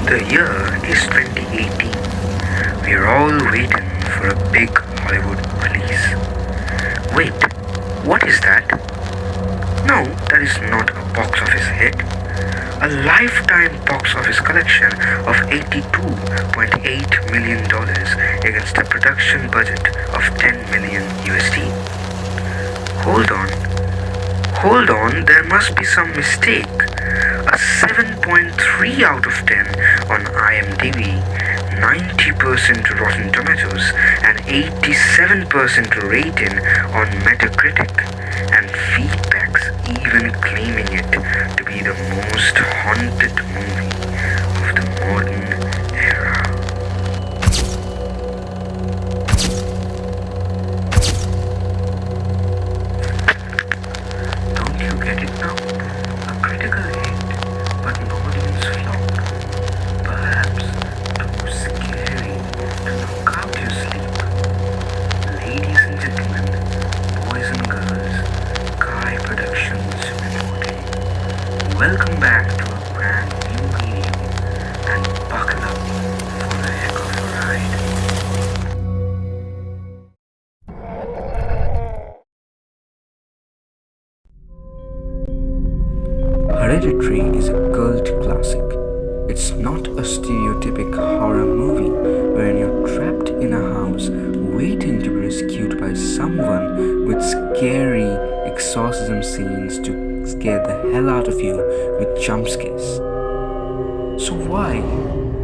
The year is 2018. We're all waiting for a big Hollywood release. Wait, what is that? No, that is not a box office hit. A lifetime box office collection of $82.8 million against a production budget of 10 million USD. Hold on, there must be some mistake. A 7.3 out of 10 on IMDb, 90% Rotten Tomatoes, and 87% rating on Metacritic, and feedbacks even claiming it to be the most haunted movie of the modern era. Don't you get it now? A critical hit, but an audience flop. Perhaps too scary to knock out your sleep. Ladies and gentlemen, boys and girls, Kai Productions reporting. Welcome back to a brand new video, and buckle up for a heck of a ride. Hereditary is a cult classic. It's not a stereotypic horror movie wherein you're trapped in a house waiting to be rescued by someone with scary exorcism scenes to scare the hell out of you with jump scares. So why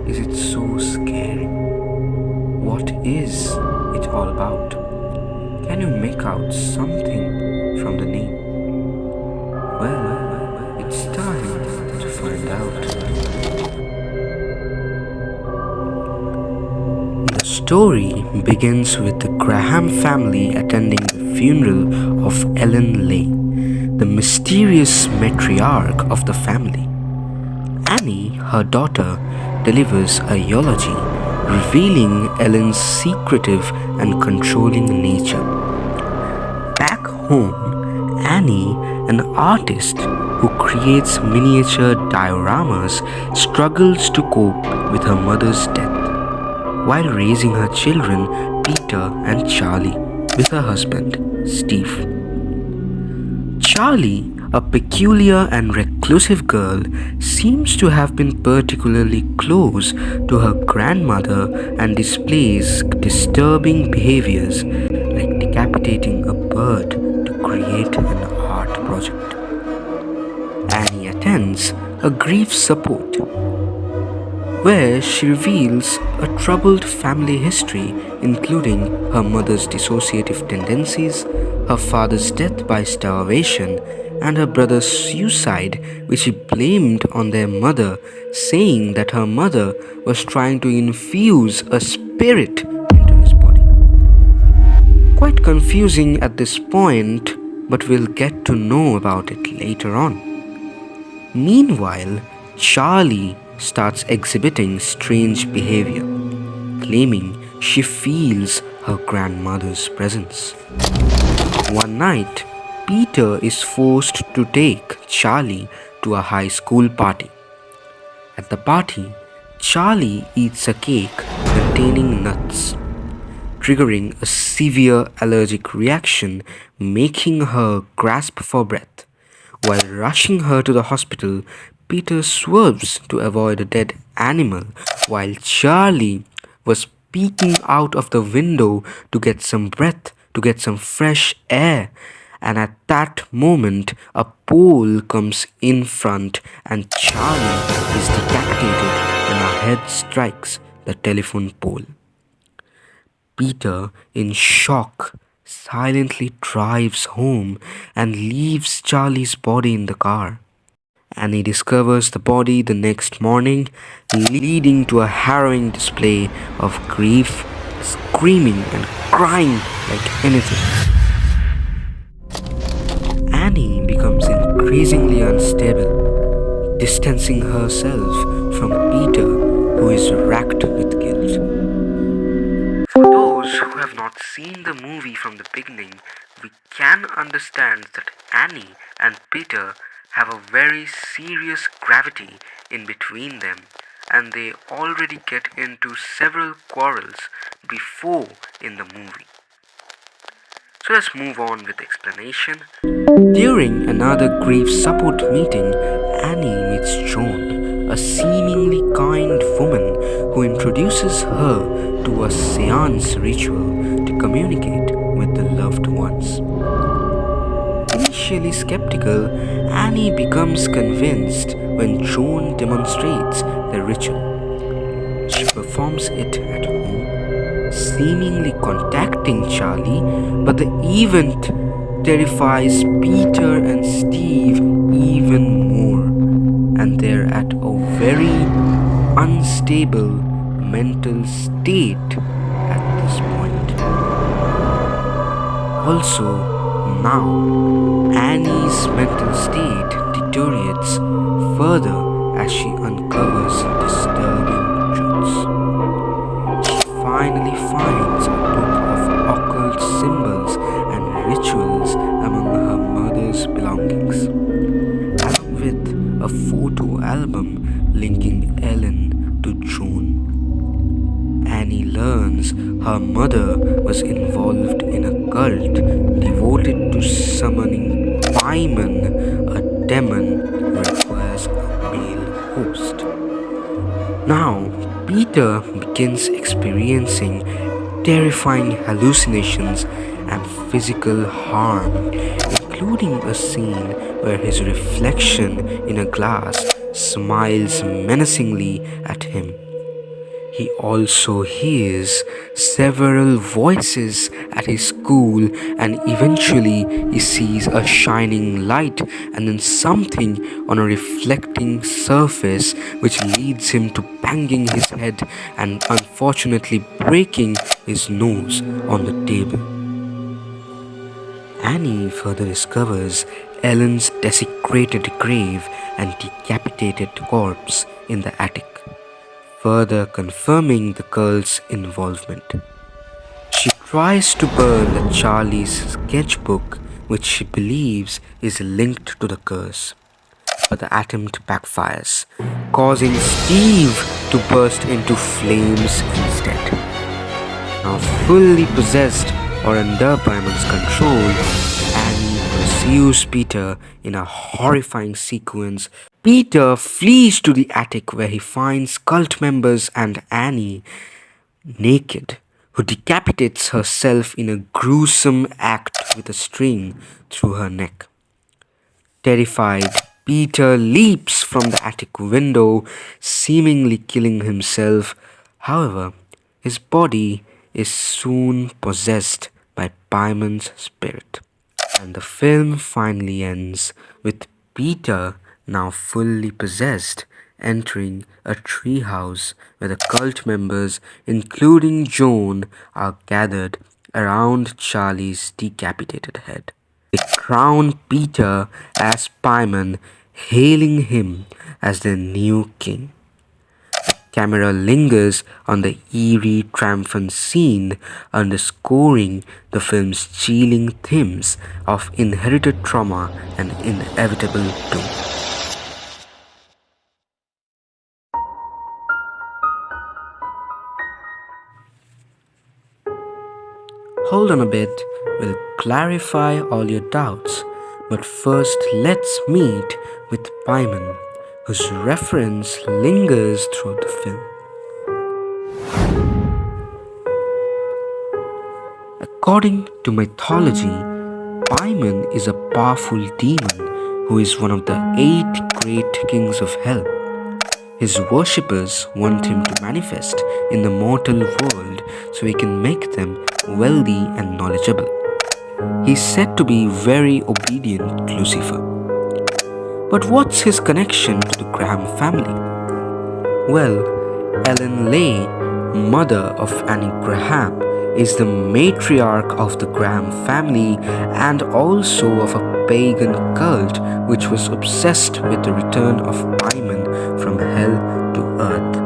is it so scary? What is it all about? Can you make out something from the name? Well, it's time to find out. The story begins with the Graham family attending the funeral of Ellen Lay, the mysterious matriarch of the family. Annie, her daughter, delivers a eulogy revealing Ellen's secretive and controlling nature. Back home, Annie, an artist who creates miniature dioramas, struggles to cope with her mother's death while raising her children, Peter and Charlie, with her husband, Steve. Charlie, a peculiar and reclusive girl, seems to have been particularly close to her grandmother and displays disturbing behaviors like decapitating a bird to create an art project. Annie attends a grief support where she reveals a troubled family history, including her mother's dissociative tendencies, her father's death by starvation, and her brother's suicide, which he blamed on their mother, saying that her mother was trying to infuse a spirit into his body. Quite confusing at this point, but we'll get to know about it later on. Meanwhile, Charlie starts exhibiting strange behavior, claiming she feels her grandmother's presence. One night, Peter is forced to take Charlie to a high school party. At the party, Charlie eats a cake containing nuts, triggering a severe allergic reaction, making her gasp for breath. While rushing her to the hospital, Peter swerves to avoid a dead animal, while Charlie was peeking out of the window to get some breath, to get some fresh air. And at that moment, a pole comes in front and Charlie is decapitated when her head strikes the telephone pole. Peter, in shock, silently drives home and leaves Charlie's body in the car. Annie discovers the body the next morning, leading to a harrowing display of grief, screaming and crying like anything. Annie becomes increasingly unstable, distancing herself from Peter, who is racked with guilt. For those who have not seen the movie from the beginning, we can understand that Annie and Peter have a very serious gravity in between them, and they already get into several quarrels before in the movie. So let's move on with explanation. During another grief support meeting, Annie meets Joan, a seemingly kind woman who introduces her to a seance ritual to communicate with the loved ones. Initially skeptical, Annie becomes convinced when Joan demonstrates the ritual. She performs it at home, seemingly contacting Charlie, but the event terrifies Peter and Steve even more, and they're at a very unstable mental state at this point. Also, now Annie's mental state deteriorates further as she uncovers disturbing truths. She finally finds a book of occult symbols and rituals among her mother's belongings, along with a photo album linking Ellen to Joan. Annie learns her mother was involved in a cult devoted to summoning Paimon, a demon who requires a male host. Now, Peter begins experiencing terrifying hallucinations and physical harm, including a scene where his reflection in a glass smiles menacingly at him. He also hears several voices at his school, and eventually he sees a shining light and then something on a reflecting surface, which leads him to banging his head and unfortunately breaking his nose on the table. Annie further discovers Ellen's desecrated grave and decapitated corpse in the attic, further confirming the cult's involvement. She tries to burn Charlie's sketchbook, which she believes is linked to the curse, but the attempt backfires, causing Steve to burst into flames instead. Now fully possessed or under Paimon's control, Annie pursues Peter in a horrifying sequence. Peter flees to the attic where he finds cult members and Annie naked, who decapitates herself in a gruesome act with a string through her neck. Terrified, Peter leaps from the attic window, seemingly killing himself. However, his body is soon possessed by Paimon's spirit. And the film finally ends with Peter, now fully possessed, entering a treehouse where the cult members, including Joan, are gathered around Charlie's decapitated head. They crown Peter as Paimon, hailing him as their new king. The camera lingers on the eerie, triumphant scene, underscoring the film's chilling themes of inherited trauma and inevitable doom. Hold on a bit, we'll clarify all your doubts, but first let's meet with Paimon, whose reference lingers throughout the film. According to mythology, Paimon is a powerful demon who is one of the 8 great kings of hell. His worshippers want him to manifest in the mortal world so he can make them wealthy and knowledgeable. He is said to be very obedient to Lucifer. But what's his connection to the Graham family? Well, Ellen Leigh, mother of Annie Graham, is the matriarch of the Graham family and also of a pagan cult which was obsessed with the return of Paimon from hell to earth,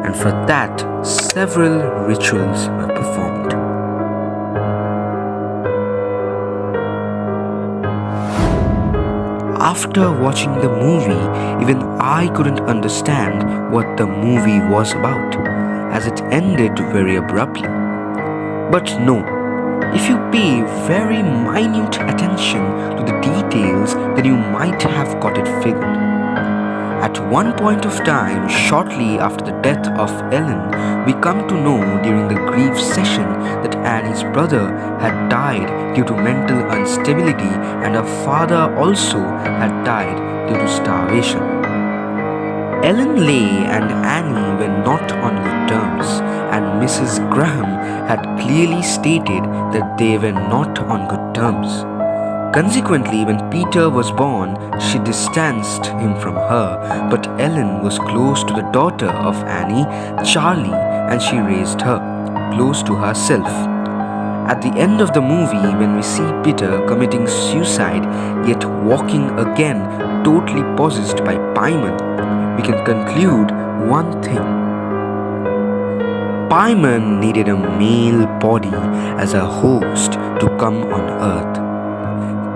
and for that several rituals were performed. after watching the movie, even I couldn't understand what the movie was about, as it ended very abruptly. But no, if you pay very minute attention to the details, then you might have got it figured. At one point of time, shortly after the death of Ellen, we come to know during the grief session that Annie's brother had died due to mental instability and her father also had died due to starvation. Ellen Lay and Annie were not on good terms, and Mrs. Graham had clearly stated that they were not on good terms. Consequently, when Peter was born, she distanced him from her, but Ellen was close to the daughter of Annie, Charlie, and she raised her, close to herself. At the end of the movie, when we see Peter committing suicide, yet walking again, totally possessed by Paimon, we can conclude one thing. Paimon needed a male body as a host to come on Earth.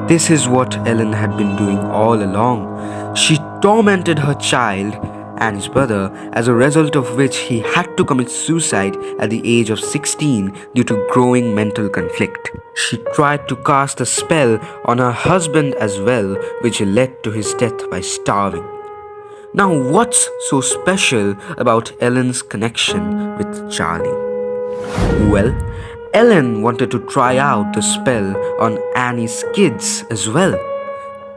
This is what Ellen had been doing all along. She tormented her child and his brother, as a result of which he had to commit suicide at the age of 16 due to growing mental conflict. She tried to cast a spell on her husband as well, which led to his death by starving. Now, what's so special about Ellen's connection with Charlie? Well, Ellen wanted to try out the spell on Annie's kids as well.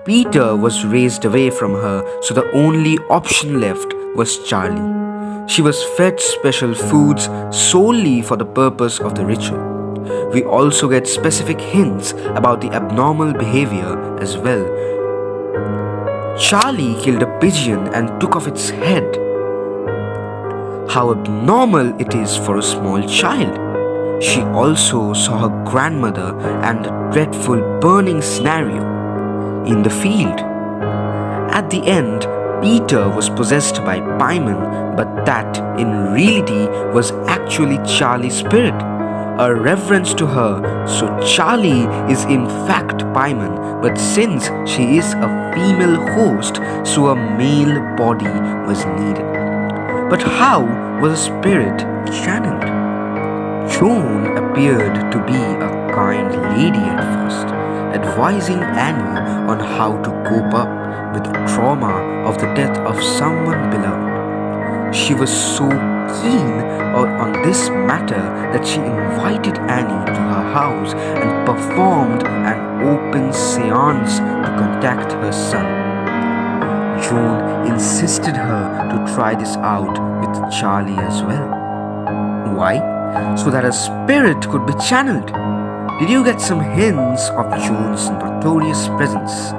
Peter was raised away from her, so the only option left was Charlie. She was fed special foods solely for the purpose of the ritual. We also get specific hints about the abnormal behavior as well. Charlie killed a pigeon and took off its head. How abnormal it is for a small child. She also saw her grandmother and a dreadful burning scenario in the field. At the end, Peter was possessed by Paimon, but that in reality was actually Charlie's spirit, a reverence to her. So Charlie is in fact Paimon, but since she is a female host, so a male body was needed. But how was a spirit channeled? Joan appeared to be a kind lady at first, advising Annie on how to cope up with the trauma of the death of someone beloved. She was so keen on this matter that she invited Annie to her house and performed an open seance to contact her son. Joan insisted her to try this out with Charlie as well. Why? So that a spirit could be channeled. Did you get some hints of Joan's notorious presence?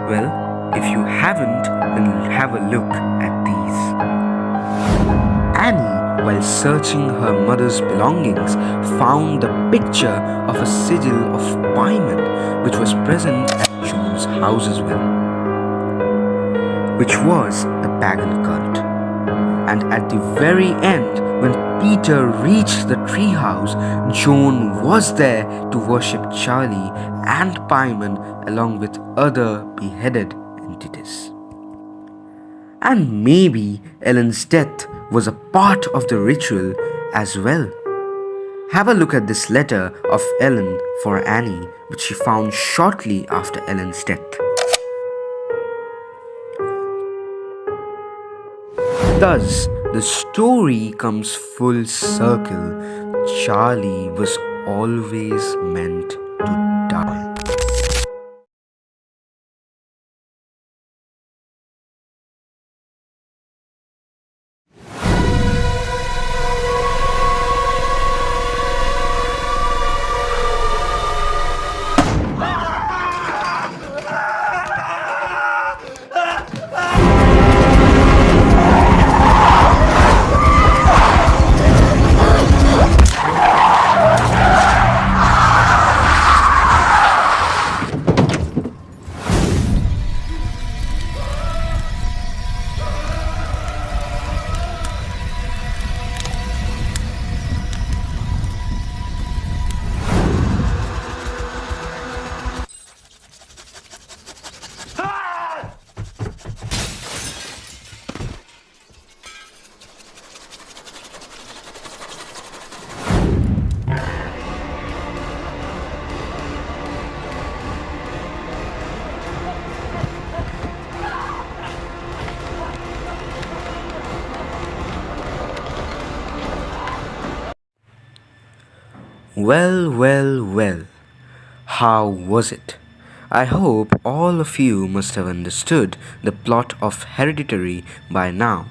Well, if you haven't, then have a look at these. Annie, while searching her mother's belongings, found the picture of a sigil of Paimon, which was present at Joan's house as well, which was the pagan cult. And at the very end, when Peter reached the treehouse, Joan was there to worship Charlie and Paimon along with other beheaded entities. And maybe Ellen's death was a part of the ritual as well. Have a look at this letter of Ellen for Annie, which she found shortly after Ellen's death. Thus, the story comes full circle. Charlie was always meant to die. Well, well, well. How was it? I hope all of you must have understood the plot of Hereditary by now.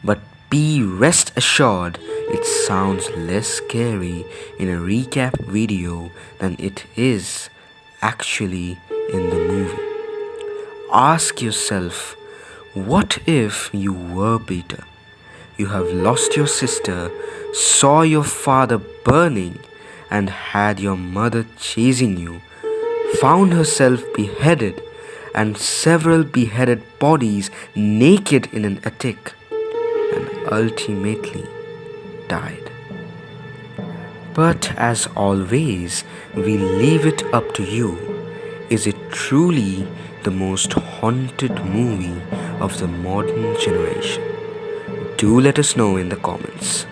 But be rest assured, it sounds less scary in a recap video than it is actually in the movie. Ask yourself, what if you were Peter? You have lost your sister, saw your father burning, and had your mother chasing you, found herself beheaded, and several beheaded bodies naked in an attic, and ultimately died. But as always, we leave it up to you. Is it truly the most haunted movie of the modern generation? Do let us know in the comments.